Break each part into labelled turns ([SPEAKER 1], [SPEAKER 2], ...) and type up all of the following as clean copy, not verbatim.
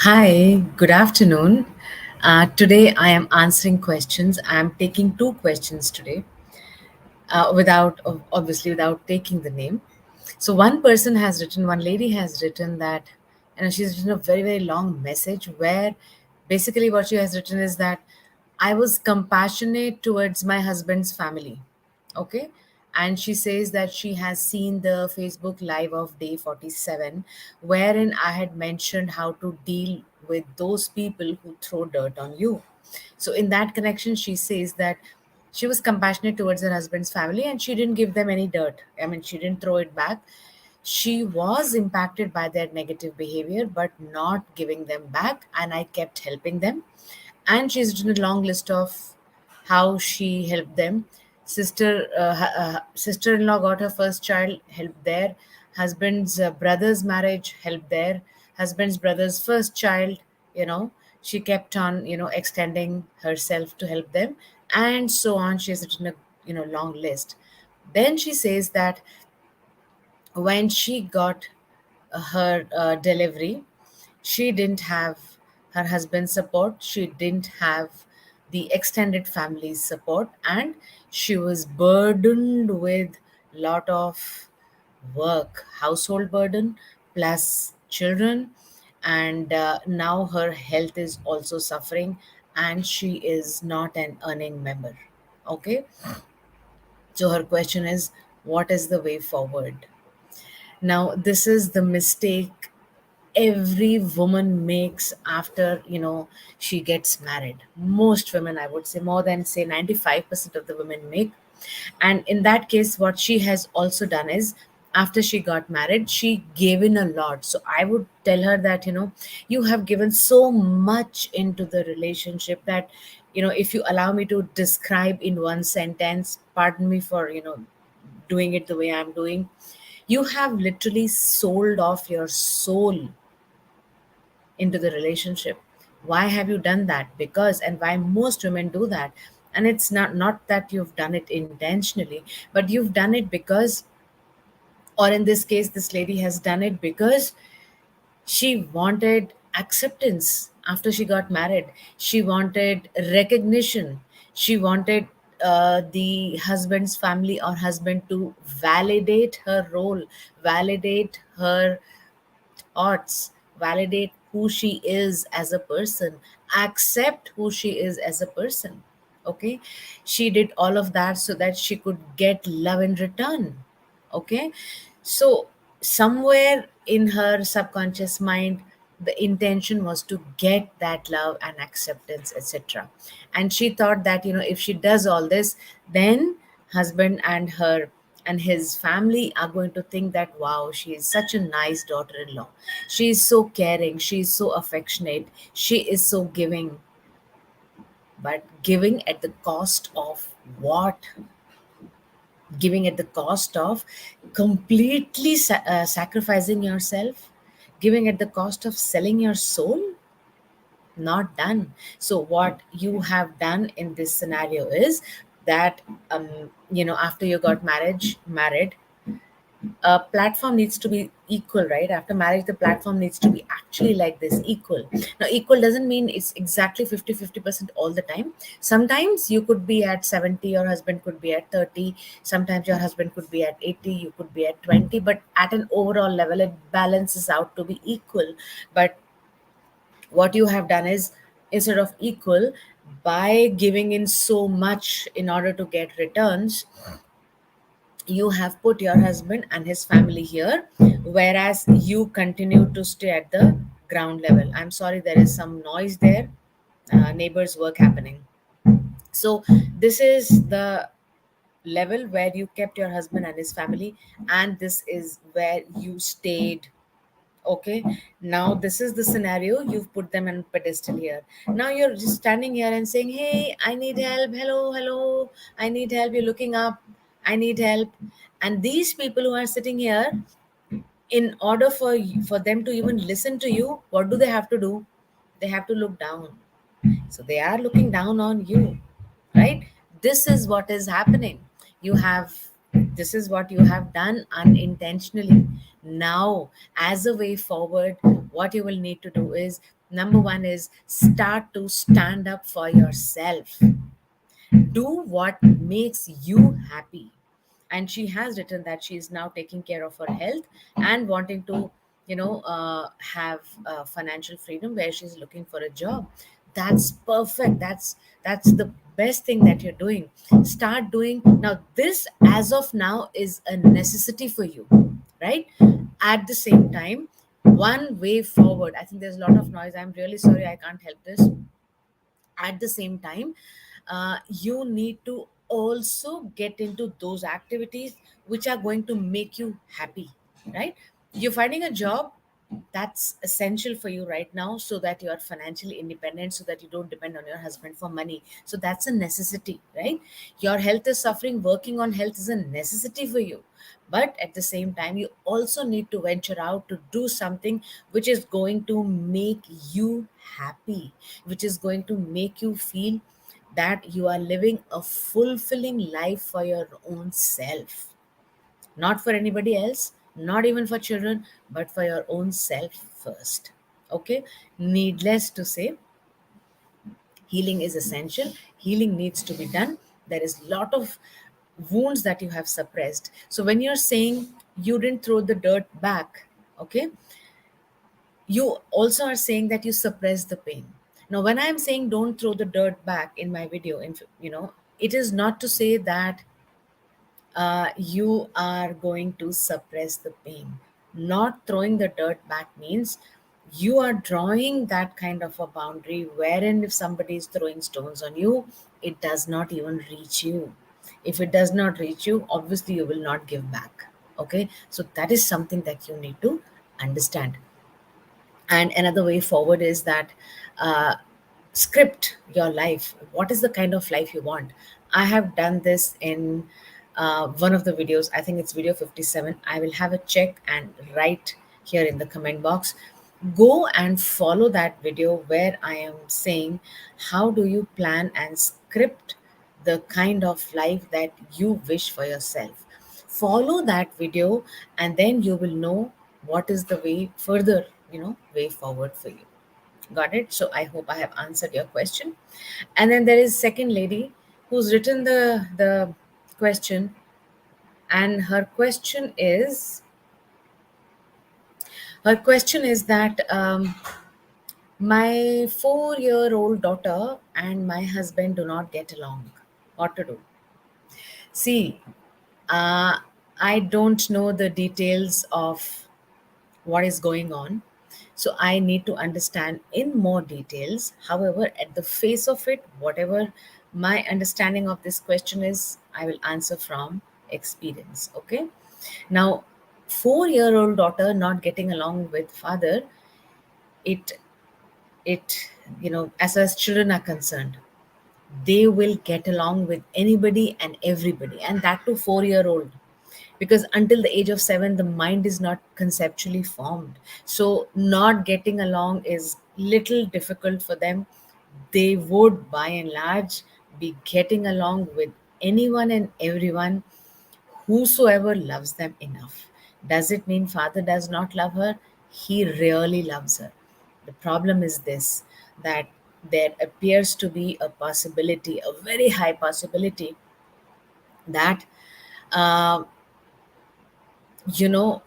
[SPEAKER 1] Hi, good afternoon. Today I am answering questions. I am taking two questions today, obviously without taking the name. So one person has written, one lady has written that, she's written a very very long message where basically what she has written is that I was compassionate towards my husband's family. Okay. And she says that she has seen the Facebook live of day 47, wherein I had mentioned how to deal with those people who throw dirt on you. So, in that connection, she says that she was compassionate towards her husband's family and she didn't give them any dirt. I mean, she didn't throw it back. She was impacted by their negative behavior, but not giving them back. And I kept helping them. And she's written a long list of how she helped them. Sister-in-law got her first child, helped there. Husband's brother's marriage, helped there. Husband's brother's first child, you know, she kept on, extending herself to help them, and so on. She's written a long list. Then she says that when she got her delivery, she didn't have her husband's support, she didn't have the extended family's support, and she was burdened with lot of work, household burden plus children, and now her health is also suffering, and she is not an earning member. Okay, so her question is, what is the way forward? Now, this is the mistake every woman makes after, she gets married. Most women, I would say, more than say 95% of the women make. And in that case, what she has also done is, after she got married, she gave in a lot. So I would tell her that, you have given so much into the relationship that, if you allow me to describe in one sentence, pardon me for, doing it the way I'm doing, you have literally sold off your soul into the relationship. Why have you done that? Because, and why most women do that, and it's not that you've done it intentionally, but you've done it because, or in this case this lady has done it because she wanted acceptance after she got married. She wanted recognition. She wanted the husband's family or husband to validate her role, validate her odds, validate who she is as a person, accept who she is as a person. Okay, she did all of that so that she could get love in return. Okay, so somewhere in her subconscious mind, the intention was to get that love and acceptance, etc. And she thought that, if she does all this, then husband and her and his family are going to think that, wow, she is such a nice daughter-in-law, she is so caring, she is so affectionate, she is so giving. But giving at the cost of what? Giving at the cost of completely sacrificing yourself, giving at the cost of selling your soul. Not done. So what you have done in this scenario is that, after you got married, a platform needs to be equal, right? After marriage, the platform needs to be actually like this, equal. Now, equal doesn't mean it's exactly 50-50% all the time. Sometimes you could be at 70, your husband could be at 30, sometimes your husband could be at 80, you could be at 20, but at an overall level it balances out to be equal. But what you have done is, instead of equal, by giving in so much in order to get returns, you have put your husband and his family here, whereas you continue to stay at the ground level. I'm sorry, there is some noise there, neighbors work happening. So this is the level where you kept your husband and his family, and this is where you stayed. Okay, now this is the scenario, you've put them on pedestal here. Now you're just standing here and saying, hey, I need help, hello, hello, I need help, you're looking up, I need help. And these people who are sitting here, in order for them to even listen to you, what do they have to do? They have to look down. So they are looking down on you, right? This is what is happening. You have, this is what you have done unintentionally. Now, as a way forward, what you will need to do is, Number one is start to stand up for yourself. Do what makes you happy. And she has written that she is now taking care of her health and wanting to have financial freedom where she's looking for a job. That's perfect. That's the best thing that you're doing. Start doing now. This as of now is a necessity for you, right? At the same time, one way forward, I think there's a lot of noise. I'm really sorry, I can't help this. At the same time, you need to also get into those activities which are going to make you happy, right? You're finding a job that's essential for you right now so that you are financially independent, so that you don't depend on your husband for money. So that's a necessity, right? Your health is suffering, working on health is a necessity for you. But at the same time, you also need to venture out to do something which is going to make you happy, which is going to make you feel that you are living a fulfilling life for your own self, not for anybody else, not even for children, but for your own self first. Okay, needless to say, healing is essential. Healing needs to be done. There is a lot of wounds that you have suppressed. So when you're saying you didn't throw the dirt back, okay, you also are saying that you suppress the pain. Now when I'm saying don't throw the dirt back in my video, it is not to say that you are going to suppress the pain. Not throwing the dirt back means you are drawing that kind of a boundary wherein if somebody is throwing stones on you, it does not even reach you. If it does not reach you, obviously you will not give back. Okay, so that is something that you need to understand. And another way forward is that uh, script your life. What is the kind of life you want? I have done this in one of the videos. I think it's video 57. I will have a check and write here in the comment box. Go and follow that video where I am saying how do you plan and script the kind of life that you wish for yourself. Follow that video, and then you will know what is the way further, way forward for you. Got it? So I hope I have answered your question. And then there is second lady who's written the question, and her question is that my 4-year-old daughter and my husband do not get along. What to do? See, uh, I don't know the details of what is going on. So I need to understand in more details. However, at the face of it, whatever my understanding of this question is, I will answer from experience. Okay. Now, 4-year-old daughter not getting along with father, it it as far as children are concerned, they will get along with anybody and everybody, and that too 4-year-old, because until the age of 7 the mind is not conceptually formed. So not getting along is little difficult for them. They would by and large be getting along with anyone and everyone, whosoever loves them enough. Does it mean father does not love her? He really loves her. The problem is this, that there appears to be a possibility, a very high possibility, that uh, you know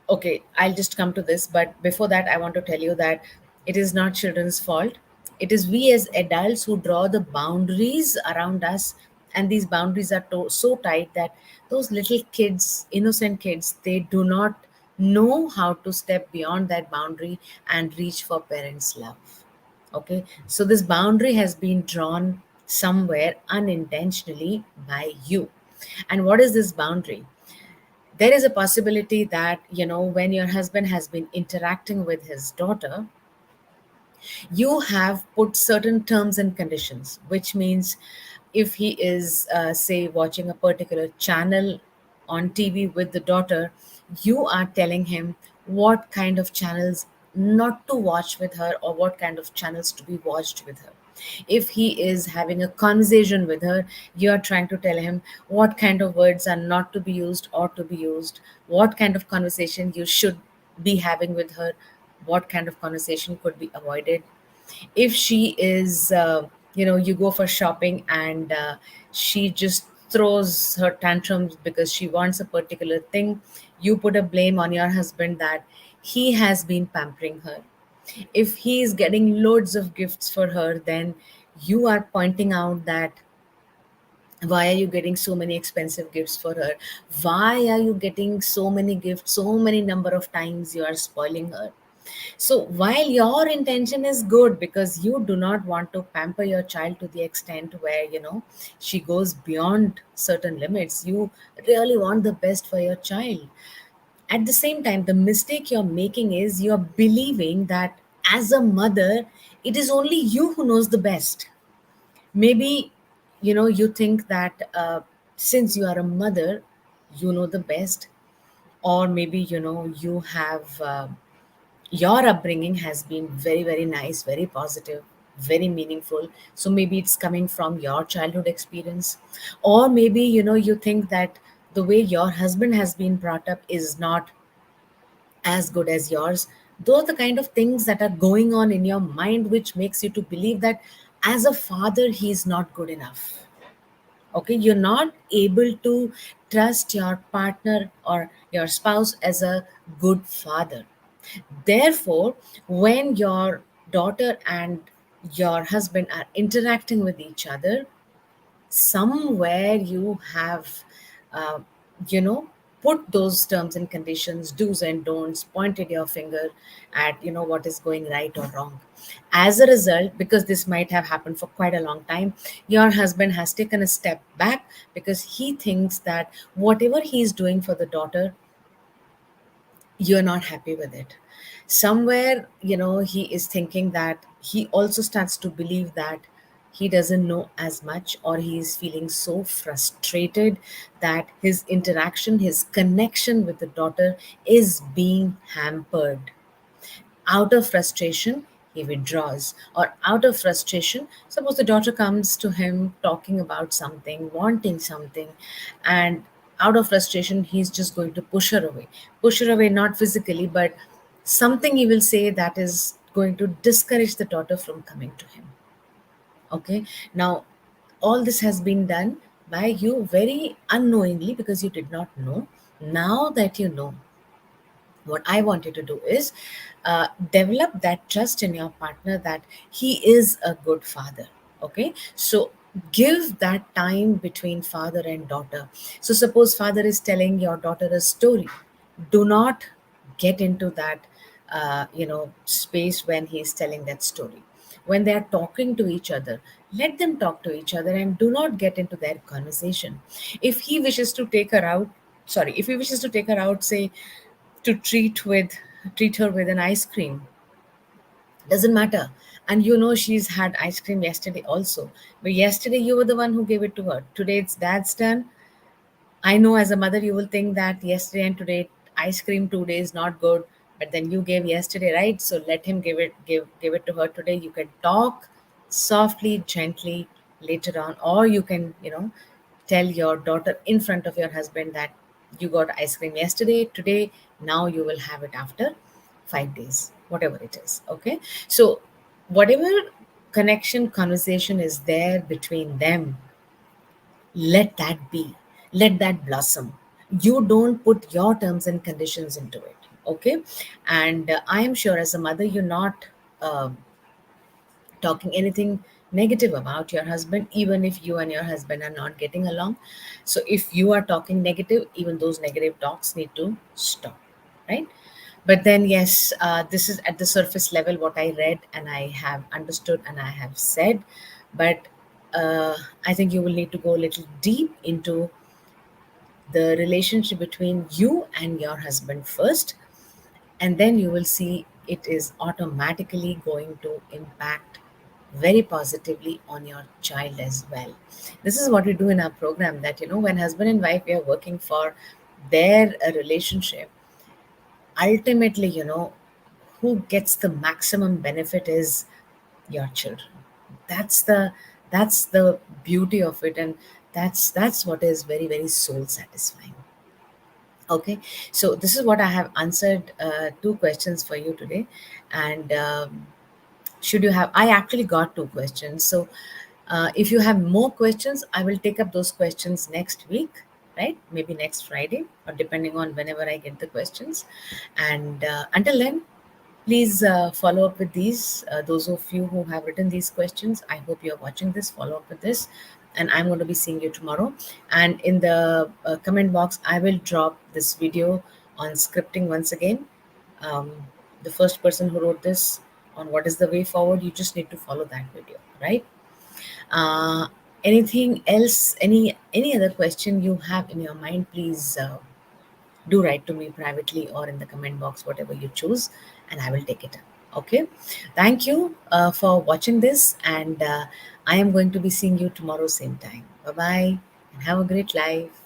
[SPEAKER 1] okay, I'll just come to this, but before that I want to tell you that it is not children's fault. It is we as adults who draw the boundaries around us, and these boundaries are so tight that those little kids, innocent kids, they do not know how to step beyond that boundary and reach for parents love. Okay, so this boundary has been drawn somewhere unintentionally by you. And what is this boundary? There is a possibility that when your husband has been interacting with his daughter, you have put certain terms and conditions, which means if he is say watching a particular channel on TV with the daughter, you are telling him what kind of channels not to watch with her or what kind of channels to be watched with her. If he is having a conversation with her, you are trying to tell him what kind of words are not to be used or to be used, what kind of conversation you should be having with her, what kind of conversation could be avoided. If she is you go for shopping and she just throws her tantrums because she wants a particular thing, you put a blame on your husband that he has been pampering her. If he is getting loads of gifts for her, then you are pointing out that why are you getting so many expensive gifts for her, why are you getting so many gifts, so many number of times you are spoiling her. So while your intention is good because you do not want to pamper your child to the extent where she goes beyond certain limits, you really want the best for your child. At the same time, the mistake you're making is you're believing that as a mother, it is only you who knows the best. Maybe you think that since you are a mother, you know the best. Or maybe you have your upbringing has been very very nice, very positive, very meaningful, so maybe it's coming from your childhood experience. Or maybe you think that the way your husband has been brought up is not as good as yours. Those are the kind of things that are going on in your mind which makes you to believe that as a father he is not good enough. Okay, you're not able to trust your partner or your spouse as a good father. Therefore, when your daughter and your husband are interacting with each other, somewhere you have, uh, you know, put those terms and conditions, do's and don'ts, pointed your finger at, what is going right or wrong. As a result, because this might have happened for quite a long time, your husband has taken a step back because he thinks that whatever he is doing for the daughter, you're not happy with it. Somewhere he is thinking that he also starts to believe that he doesn't know as much, or he is feeling so frustrated that his interaction, his connection with the daughter is being hampered. Out of frustration, he withdraws. Or out of frustration, suppose the daughter comes to him talking about something, wanting something, and out of frustration, he's just going to push her away. Push her away, not physically, but something he will say that is going to discourage the daughter from coming to him. Okay, now all this has been done by you very unknowingly because you did not know. Now that you know, what I want you to do is develop that trust in your partner that he is a good father. Okay, so give that time between father and daughter. So suppose father is telling your daughter a story, do not get into that space when he is telling that story. When they are talking to each other, let them talk to each other and do not get into their conversation. If he wishes to take her out, sorry, if he wishes to take her out, say, to treat her with an ice cream, doesn't matter. And she's had ice cream yesterday also, but yesterday you were the one who gave it to her. Today it's dad's turn. I know as a mother you will think that yesterday and today ice cream 2 days not good, but then you gave yesterday, right? So let him give it to her today. You can talk softly, gently later on, or you can tell your daughter in front of your husband that you got ice cream yesterday, today, now you will have it after 5 days, whatever it is. Okay, so whatever connection conversation is there between them, let that be, let that blossom. You don't put your terms and conditions into it. Okay, and I am sure as a mother you're not talking anything negative about your husband, even if you and your husband are not getting along. So if you are talking negative, even those negative talks need to stop, right? But then yes, this is at the surface level what I read and I have understood and I have said. But I think you will need to go a little deep into the relationship between you and your husband first, and then you will see it is automatically going to impact very positively on your child as well. This is what we do in our program, that when husband and wife we are working for their relationship, ultimately who gets the maximum benefit is your children. That's the that's the beauty of it, and that's what is very very soul satisfying. Okay, so this is what I have answered, two questions for you today. And should you have, I actually got two questions. So if you have more questions, I will take up those questions next week, right? Maybe next Friday, or depending on whenever I get the questions. And until then, please follow up with these. Those of you who have written these questions, I hope you're watching this. Follow up with this. And I'm going to be seeing you tomorrow. And in the comment box, I will drop this video on scripting once again. Um, the first person who wrote this on what is the way forward, you just need to follow that video, right? Uh, Anything else? Any other question you have in your mind? Please do write to me privately or in the comment box, whatever you choose, and I will take it up. Okay. Thank you for watching this, and I am going to be seeing you tomorrow, same time. Bye bye, and have a great life.